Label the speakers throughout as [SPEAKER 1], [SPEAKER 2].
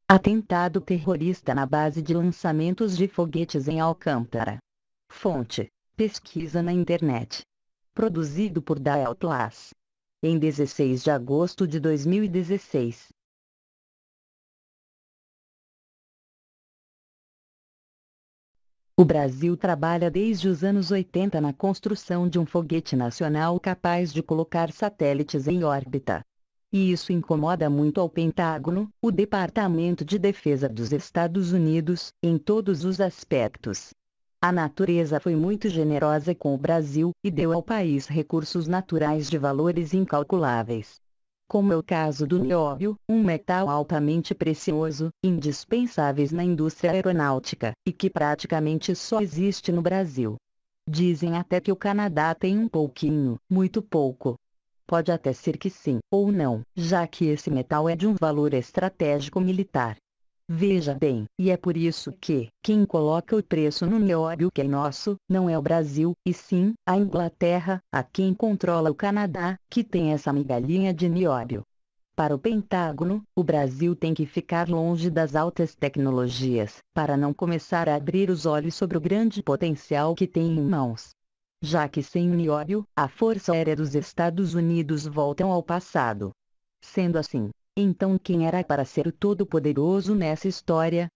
[SPEAKER 1] Atentado terrorista na base de lançamentos de foguetes em Alcântara. Fonte: pesquisa na internet. Produzido por Daelplas. Em 16 de agosto de 2016. O Brasil trabalha desde os anos 80 na construção de um foguete nacional capaz de colocar satélites em órbita. E isso incomoda muito ao Pentágono, o Departamento de Defesa dos Estados Unidos, em todos os aspectos. A natureza foi muito generosa com o Brasil e deu ao país recursos naturais de valores incalculáveis. Como é o caso do nióbio, um metal altamente precioso, indispensáveis na indústria aeronáutica, e que praticamente só existe no Brasil. Dizem até que o Canadá tem um pouquinho, muito pouco. Pode até ser que sim, ou não, já que esse metal é de um valor estratégico militar. Veja bem, e é por isso que, quem coloca o preço no nióbio que é nosso, não é o Brasil, e sim, a Inglaterra, a quem controla o Canadá, que tem essa migalhinha de nióbio. Para o Pentágono, o Brasil tem que ficar longe das altas tecnologias, para não começar a abrir os olhos sobre o grande potencial que tem em mãos. Já que sem o nióbio, a Força Aérea dos Estados Unidos voltam ao passado. Sendo assim, então quem era para ser o todo-poderoso nessa história?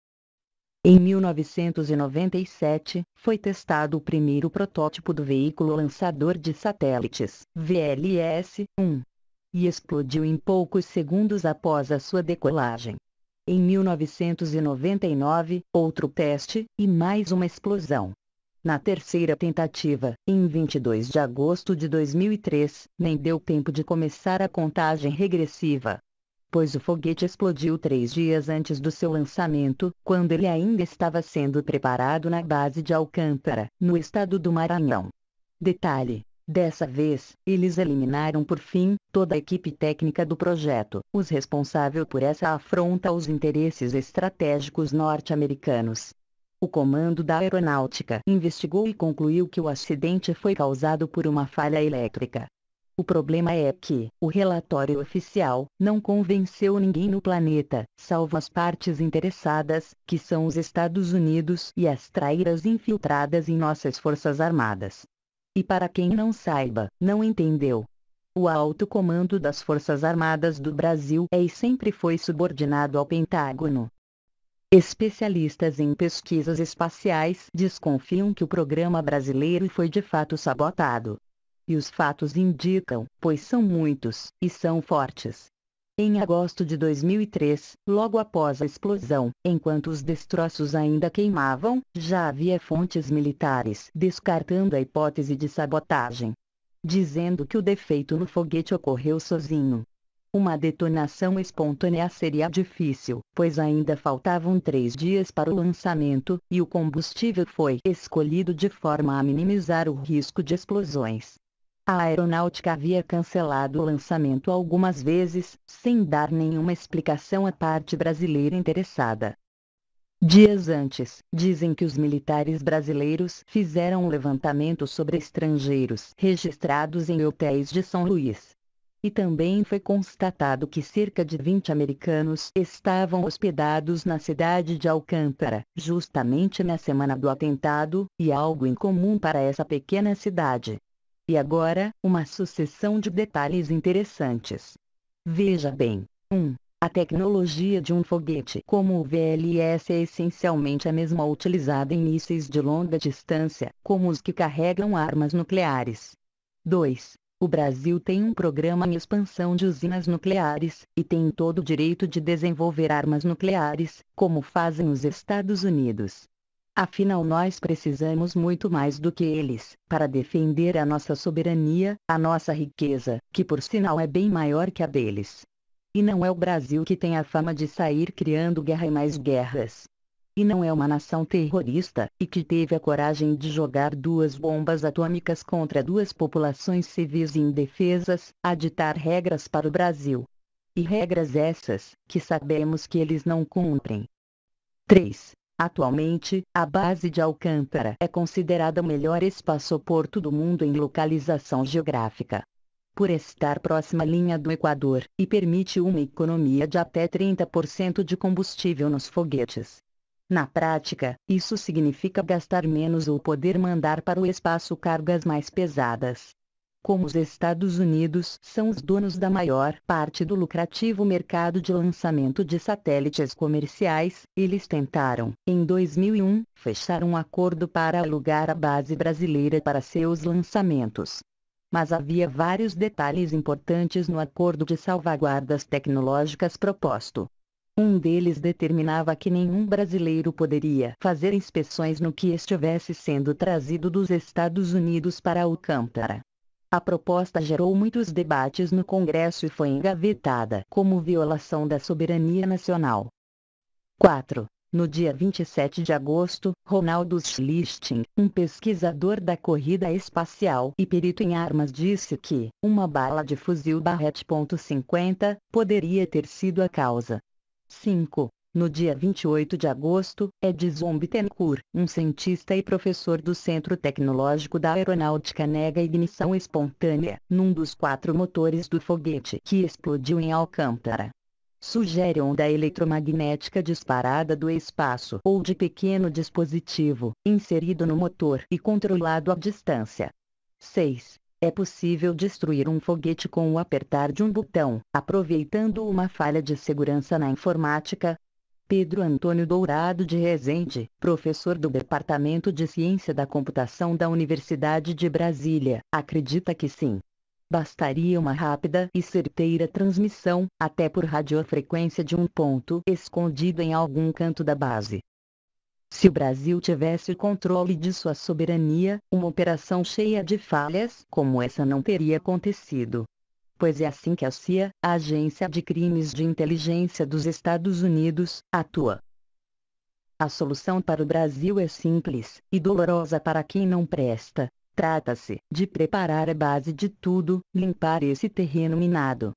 [SPEAKER 1] Em 1997, foi testado o primeiro protótipo do veículo lançador de satélites, VLS-1. E explodiu em poucos segundos após a sua decolagem. Em 1999, outro teste, e mais uma explosão. Na terceira tentativa, em 22 de agosto de 2003, nem deu tempo de começar a contagem regressiva. Pois o foguete explodiu 3 dias antes do seu lançamento, quando ele ainda estava sendo preparado na base de Alcântara, no estado do Maranhão. Detalhe: dessa vez, eles eliminaram por fim toda a equipe técnica do projeto, os responsáveis por essa afronta aos interesses estratégicos norte-americanos. O Comando da Aeronáutica investigou e concluiu que o acidente foi causado por uma falha elétrica. O problema é que, o relatório oficial, não convenceu ninguém no planeta, salvo as partes interessadas, que são os Estados Unidos e as traíras infiltradas em nossas Forças Armadas. E para quem não saiba, não entendeu. O alto comando das Forças Armadas do Brasil é e sempre foi subordinado ao Pentágono. Especialistas em pesquisas espaciais desconfiam que o programa brasileiro foi de fato sabotado. E os fatos indicam, pois são muitos, e são fortes. Em agosto de 2003, logo após a explosão, enquanto os destroços ainda queimavam, já havia fontes militares descartando a hipótese de sabotagem, dizendo que o defeito no foguete ocorreu sozinho. Uma detonação espontânea seria difícil, pois ainda faltavam 3 dias para o lançamento, e o combustível foi escolhido de forma a minimizar o risco de explosões. A aeronáutica havia cancelado o lançamento algumas vezes, sem dar nenhuma explicação à parte brasileira interessada. Dias antes, dizem que os militares brasileiros fizeram um levantamento sobre estrangeiros registrados em hotéis de São Luís. E também foi constatado que cerca de 20 americanos estavam hospedados na cidade de Alcântara, justamente na semana do atentado, e algo incomum para essa pequena cidade. E agora, uma sucessão de detalhes interessantes. Veja bem. 1. A tecnologia de um foguete como o VLS é essencialmente a mesma utilizada em mísseis de longa distância, como os que carregam armas nucleares. 2. O Brasil tem um programa em expansão de usinas nucleares, e tem todo o direito de desenvolver armas nucleares, como fazem os Estados Unidos. Afinal, nós precisamos muito mais do que eles, para defender a nossa soberania, a nossa riqueza, que por sinal é bem maior que a deles. E não é o Brasil que tem a fama de sair criando guerra e mais guerras. E não é uma nação terrorista, e que teve a coragem de jogar 2 bombas atômicas contra 2 populações civis indefesas, a ditar regras para o Brasil. E regras essas, que sabemos que eles não cumprem. 3. Atualmente, a base de Alcântara é considerada o melhor espaçoporto do mundo em localização geográfica. por estar próxima à linha do Equador, e permite uma economia de até 30% de combustível nos foguetes. Na prática, isso significa gastar menos ou poder mandar para o espaço cargas mais pesadas. Como os Estados Unidos são os donos da maior parte do lucrativo mercado de lançamento de satélites comerciais, eles tentaram, em 2001, fechar um acordo para alugar a base brasileira para seus lançamentos. Mas havia vários detalhes importantes no acordo de salvaguardas tecnológicas proposto. Um deles determinava que nenhum brasileiro poderia fazer inspeções no que estivesse sendo trazido dos Estados Unidos para Alcântara. A proposta gerou muitos debates no Congresso e foi engavetada como violação da soberania nacional. 4. No dia 27 de agosto, Ronaldo Schlichting, um pesquisador da corrida espacial e perito em armas, disse que uma bala de fuzil Barrett .50 poderia ter sido a causa. 5. No dia 28 de agosto, Edson Bittencourt, um cientista e professor do Centro Tecnológico da Aeronáutica, nega ignição espontânea num dos 4 motores do foguete que explodiu em Alcântara. Sugere onda eletromagnética disparada do espaço ou de pequeno dispositivo inserido no motor e controlado à distância. 6. É possível destruir um foguete com o apertar de um botão, aproveitando uma falha de segurança na informática. Pedro Antônio Dourado de Rezende, professor do Departamento de Ciência da Computação da Universidade de Brasília, acredita que sim. Bastaria uma rápida e certeira transmissão, até por radiofrequência, de um ponto escondido em algum canto da base. Se o Brasil tivesse o controle de sua soberania, uma operação cheia de falhas como essa não teria acontecido. Pois é assim que a CIA, a Agência de Crimes de Inteligência dos Estados Unidos, atua. A solução para o Brasil é simples, e dolorosa para quem não presta. Trata-se de preparar a base de tudo, limpar esse terreno minado.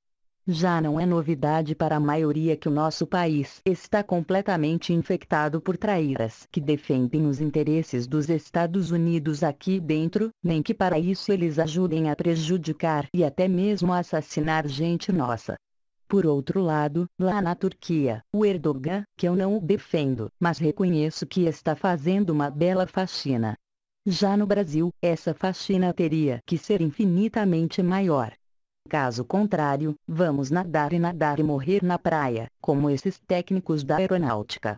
[SPEAKER 1] Já não é novidade para a maioria que o nosso país está completamente infectado por traíras que defendem os interesses dos Estados Unidos aqui dentro, nem que para isso eles ajudem a prejudicar e até mesmo a assassinar gente nossa. Por outro lado, lá na Turquia, o Erdogan, que eu não o defendo, mas reconheço que está fazendo uma bela faxina. Já no Brasil, essa faxina teria que ser infinitamente maior. Caso contrário, vamos nadar e morrer na praia, como esses técnicos da aeronáutica.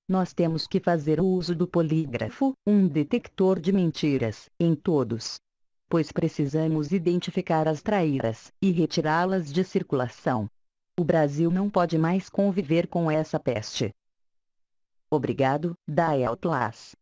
[SPEAKER 1] Nós temos que fazer o uso do polígrafo, um detector de mentiras, em todos. Pois precisamos identificar as traíras e retirá-las de circulação. O Brasil não pode mais conviver com essa peste. Obrigado, Dael Plas.